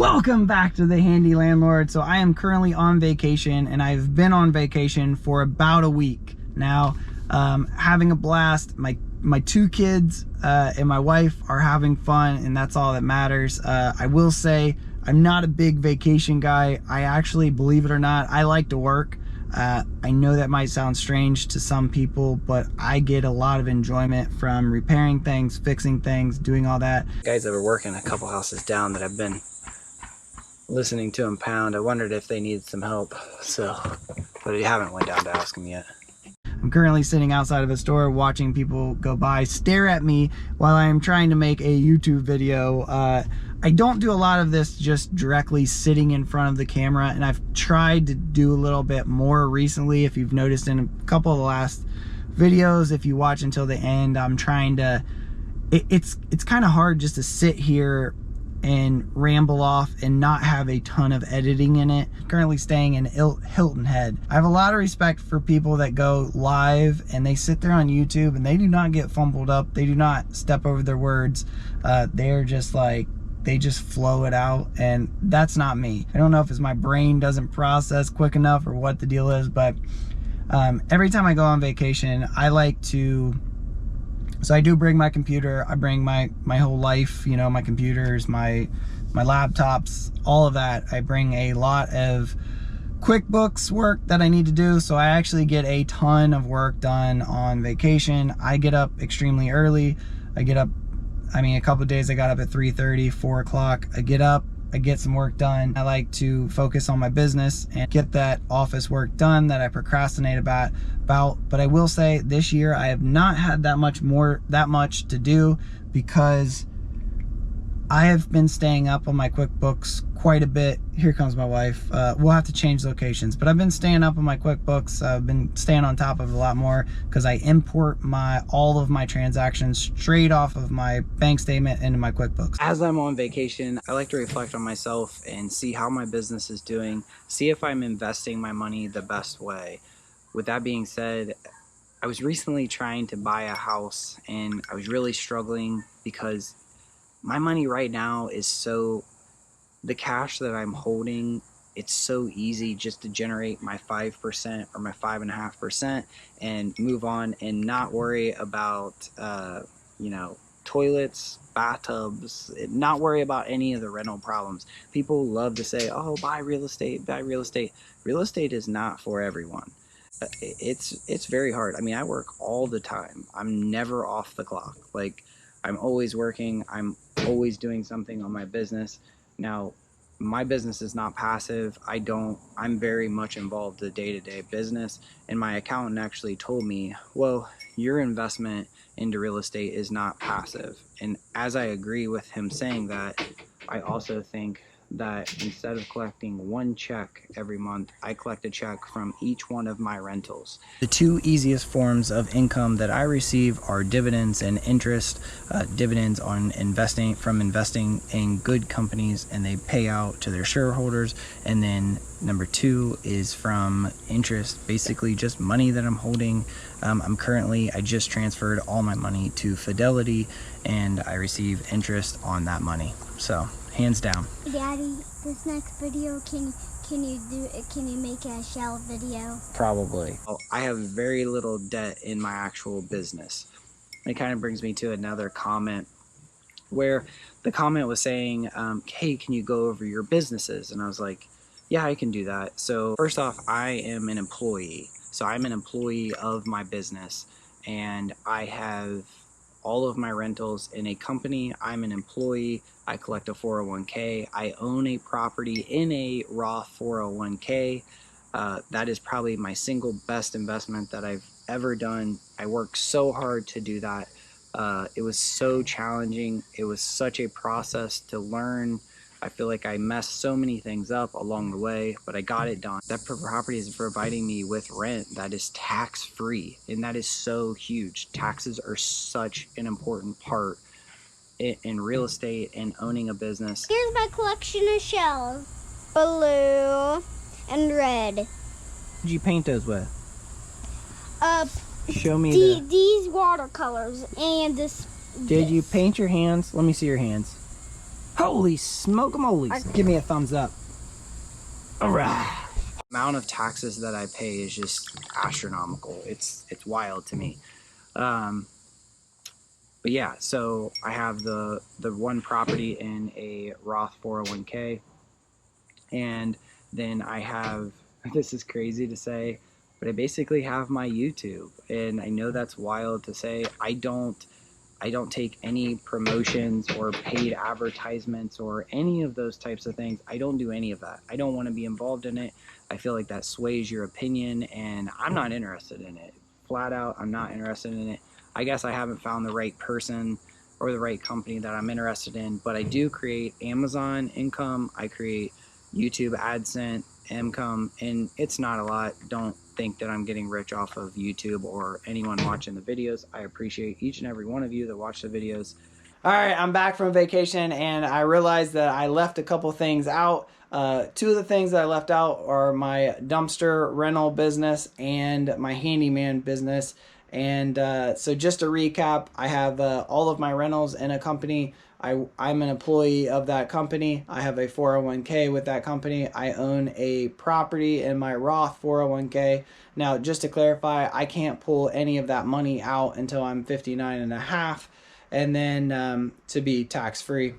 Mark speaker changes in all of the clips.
Speaker 1: Welcome back to the Handy Landlord. So I am currently on vacation, and I've been on vacation for about a week now, having a blast. My two kids and my wife are having fun, and that's all that matters. I will say I'm not a big vacation guy. I actually, believe it or not, I like to work. I know that might sound strange to some people, but I get a lot of enjoyment from repairing things, fixing things, doing all that. Guys that were working a couple houses down that I've been listening to them pound, I wondered if they needed some help, but I haven't went down to ask them yet. I'm currently sitting outside of a store watching people go by, stare at me while I am trying to make a YouTube video. I don't do a lot of this just directly sitting in front of the camera, and I've tried to do a little bit more recently. If you've noticed in a couple of the last videos, if you watch until the end, I'm trying to, it's kind of hard just to sit here and ramble off and not have a ton of editing in it. Currently staying in Hilton Head. I have a lot of respect for people that go live and they sit there on YouTube and they do not get fumbled up. They do not step over their words. They're just like, they just flow it out, and that's not me. I don't know if it's my brain doesn't process quick enough or what the deal is, but every time I go on vacation, I like to, so I do bring my computer, I bring my whole life, you know, my computers, my laptops, all of that. I bring a lot of QuickBooks work that I need to do, so I actually get a ton of work done on vacation. I get up extremely early. I get up, I mean, a couple of days I got up at 3:30, 4 o'clock. I get up, I get some work done. I like to focus on my business and get that office work done that I procrastinate about. But I will say this year I have not had that much to do, because I have been staying up on my QuickBooks quite a bit. Here comes my wife. We'll have to change locations, but I've been staying up on my QuickBooks. I've been staying on top of it a lot more because I import all of my transactions straight off of my bank statement into my QuickBooks. As I'm on vacation, I like to reflect on myself and see how my business is doing, see if I'm investing my money the best way. With that being said, I was recently trying to buy a house, and I was really struggling because my money right now is the cash that I'm holding, it's so easy just to generate my 5% or my 5.5% and move on and not worry about, you know, toilets, bathtubs, not worry about any of the rental problems. People love to say, oh, buy real estate, buy real estate. Real estate is not for everyone. It's very hard. I mean, I work all the time. I'm never off the clock. Like, I'm always working. I'm always doing something on my business. Now, my business is not passive. I'm very much involved in the day-to-day business, and my accountant actually told me, well, your investment into real estate is not passive. And as I agree with him saying that, I also think that instead of collecting one check every month, I collect a check from each one of my rentals. The two easiest forms of income that I receive are dividends and interest. Dividends on investing in good companies, and they pay out to their shareholders. And then number two is from interest, basically just money that I'm holding. I just transferred all my money to Fidelity, and I receive interest on that money. So hands down.
Speaker 2: Daddy, this next video, can you make a shell video?
Speaker 1: Probably. I have very little debt in my actual business. It kind of brings me to another comment where the comment was saying, hey, can you go over your businesses? And I was like, yeah, I can do that. So first off, I am an employee. So I'm an employee of my business, and I have all of my rentals in a company. I'm an employee. I collect a 401k. I own a property in a Roth 401k. That is probably my single best investment that I've ever done. I worked so hard to do that. It was so challenging. It was such a process to learn. I feel like I messed so many things up along the way, but I got it done. That property is providing me with rent that is tax-free, and that is so huge. Taxes are such an important part in real estate and owning a business.
Speaker 2: Here's my collection of shells. Blue and red.
Speaker 1: What did you paint those with? Show me
Speaker 2: these watercolors and this.
Speaker 1: Did you paint your hands? Let me see your hands. Holy smoke-a-moly. Give me a thumbs up. All right. The amount of taxes that I pay is just astronomical. It's wild to me. But yeah, so I have the one property in a Roth 401k, and then I have, this is crazy to say, but I basically have my YouTube. And I know that's wild to say. I don't take any promotions or paid advertisements or any of those types of things. I don't do any of that. I don't want to be involved in it. I feel like that sways your opinion, and I'm not interested in it. Flat out, I'm not interested in it. I guess I haven't found the right person or the right company that I'm interested in, but I do create Amazon income. I create YouTube AdSense income, and it's not a lot. Don't think that I'm getting rich off of YouTube or anyone watching the videos. I appreciate each and every one of you that watch the videos. All right, I'm back from vacation, and I realized that I left a couple things out. Two of the things that I left out are my dumpster rental business and my handyman business. And so just to recap, I have all of my rentals in a company. I'm an employee of that company. I have a 401k with that company. I own a property in my Roth 401k. Now, just to clarify, I can't pull any of that money out until I'm 59 and a half, and then to be tax free.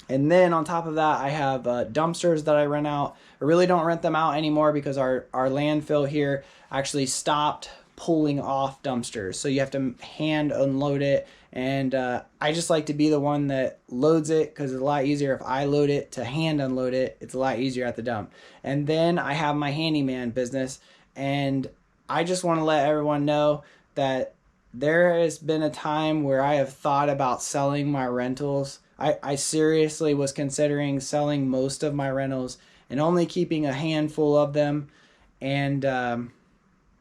Speaker 1: And then on top of that, I have dumpsters that I rent out. I really don't rent them out anymore because our landfill here actually stopped pulling off dumpsters, so you have to hand unload it, and I just like to be the one that loads it because it's a lot easier if I load it to hand unload it. It's a lot easier at the dump. And then I have my handyman business, and I just want to let everyone know that there has been a time where I have thought about selling my rentals. I seriously was considering selling most of my rentals and only keeping a handful of them, and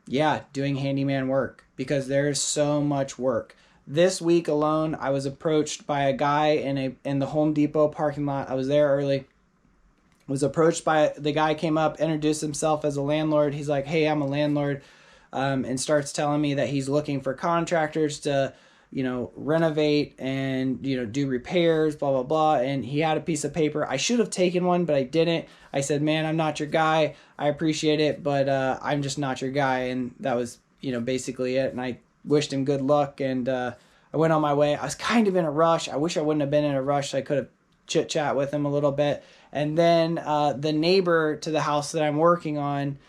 Speaker 1: yeah, doing handyman work because there's so much work. This week alone, I was approached by a guy in the Home Depot parking lot. I was there early. Was approached by the guy, came up, introduced himself as a landlord. He's like, "Hey, I'm a landlord," and starts telling me that he's looking for contractors to, renovate and, do repairs, blah, blah, blah. And he had a piece of paper. I should have taken one, but I didn't. I said, "Man, I'm not your guy. I appreciate it, but I'm just not your guy." And that was, basically it. And I wished him good luck, and I went on my way. I was kind of in a rush. I wish I wouldn't have been in a rush. So I could have chit-chat with him a little bit. And then the neighbor to the house that I'm working on,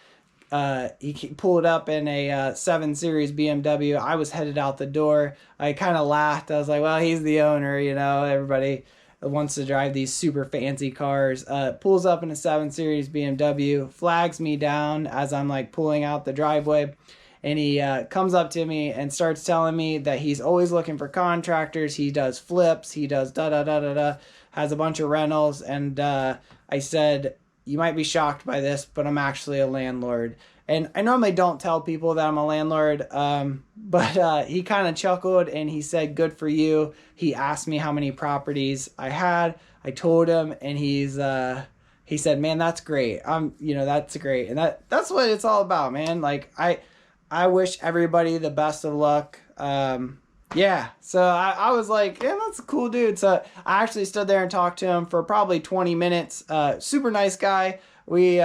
Speaker 1: he pulled up in a 7 Series BMW. I was headed out the door. I kind of laughed. I was like, well, he's the owner, everybody wants to drive these super fancy cars. Pulls up in a 7 Series BMW, flags me down as I'm like pulling out the driveway. And he comes up to me and starts telling me that he's always looking for contractors. He does flips. He does da-da-da-da-da. Has a bunch of rentals. And I said, "You might be shocked by this, but I'm actually a landlord." And I normally don't tell people that I'm a landlord, but he kind of chuckled and he said, "Good for you." He asked me how many properties I had. I told him, and he said, "Man, that's great. That's great." And that's what it's all about, man. Like I wish everybody the best of luck. Yeah, so I was like, yeah, that's a cool dude. So I actually stood there and talked to him for probably 20 minutes. Super nice guy. We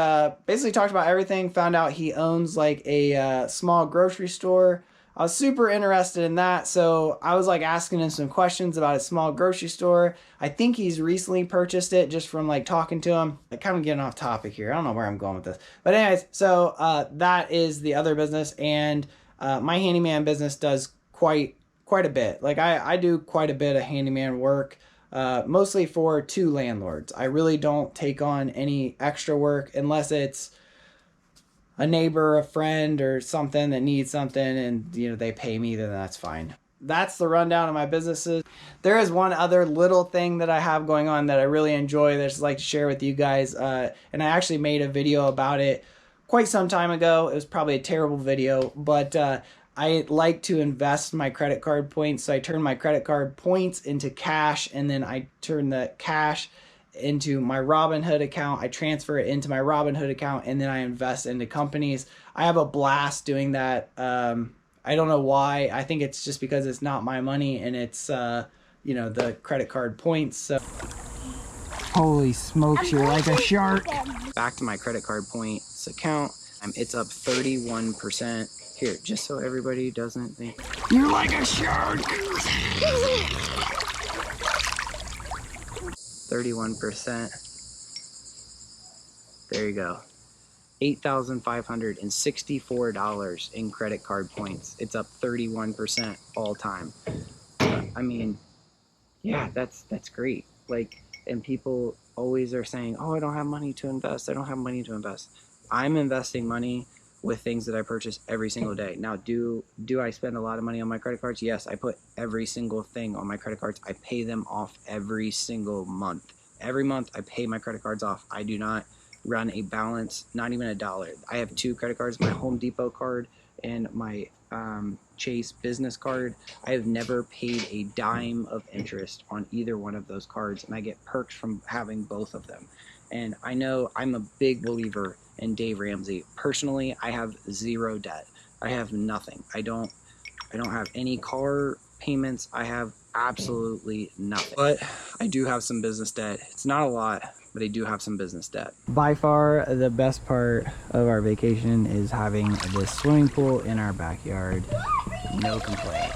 Speaker 1: basically talked about everything, found out he owns like a small grocery store. I was super interested in that, so I was like asking him some questions about his small grocery store. I think he's recently purchased it just from like talking to him. Like, kind of getting off topic here. I don't know where I'm going with this. But anyways, so that is the other business, and my handyman business does quite a bit. Like I do quite a bit of handyman work, mostly for 2 landlords. I really don't take on any extra work unless it's a neighbor, a friend, or something that needs something, and they pay me, then that's fine. That's the rundown of my businesses. There is one other little thing that I have going on that I really enjoy that I just like to share with you guys, and I actually made a video about it quite some time ago. It was probably a terrible video, but I like to invest my credit card points. So I turn my credit card points into cash, and then I turn the cash into my Robinhood account. I transfer it into my Robinhood account, and then I invest into companies. I have a blast doing that. I don't know why. I think it's just because it's not my money, and it's you know, the credit card points. So holy smokes, you're like a shark. Back to my credit card points account. It's up 31%. Here, just so everybody doesn't think you're like a shark. 31%. There you go. $8,564 in credit card points. It's up 31% all time. I mean, yeah, that's great. Like, and people always are saying, oh, I don't have money to invest. I don't have money to invest. I'm investing money with things that I purchase every single day. Now, do I spend a lot of money on my credit cards? Yes, I put every single thing on my credit cards. I pay them off every single month. Every month I pay my credit cards off. I do not run a balance, not even $1. I have 2 credit cards, my Home Depot card and my Chase business card. I have never paid a dime of interest on either one of those cards, and I get perks from having both of them. And I know I'm a big believer in Dave Ramsey. Personally, I have 0 debt. I have nothing. I don't have any car payments. I have absolutely nothing. But I do have some business debt. It's not a lot, but I do have some business debt. By far, the best part of our vacation is having this swimming pool in our backyard. No complaint.